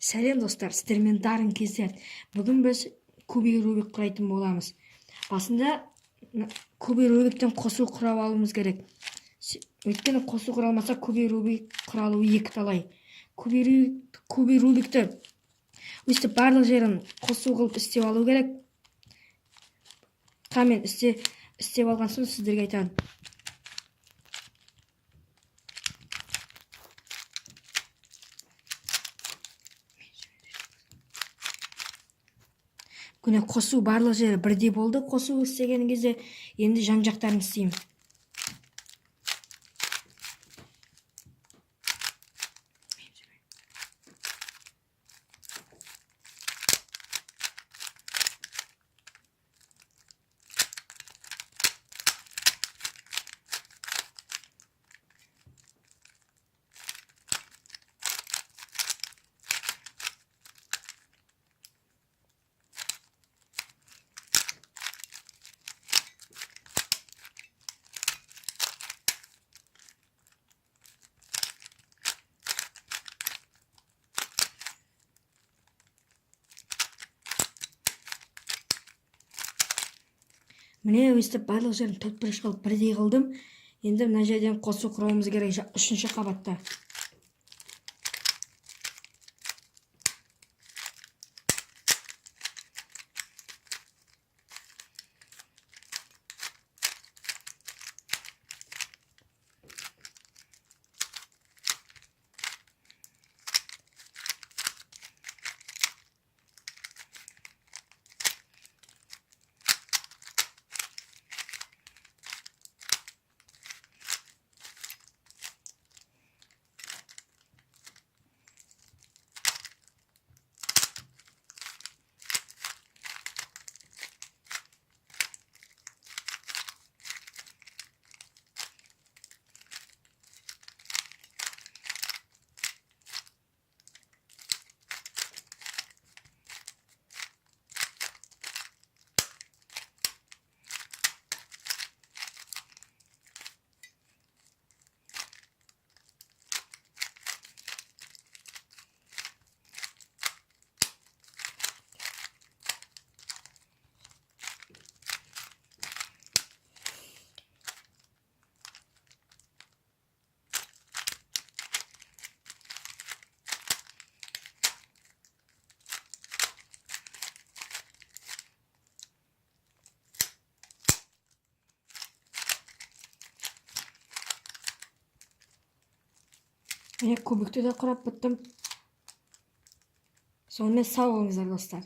Сәлем достар, сіздермен дарын кездер. Бүгін біз кубик рубик құрайтын боламыз. Басында кубик рубиктен қосу құрап алуымыз керек. Өйткені қосу құралмаса кубик рубик құралуы екі талай. Кубик рубикті өстіп барлық жерін қосу қылып істеп алу керек. Мен істеп алған соң сіздерге айтамын. Күні қосу барлық жері бірдей болды. Қосу істеген кезде енді жан-жақтарын істеймін. Міне өстіп барлық жерін төртбұрыш қылып бірдей қылдым. Енді мына жерден қосу құруымыз керек, үшінші қабатта. Міне кубикті де құрап біттім. Сонымен сау болыңыздар достар.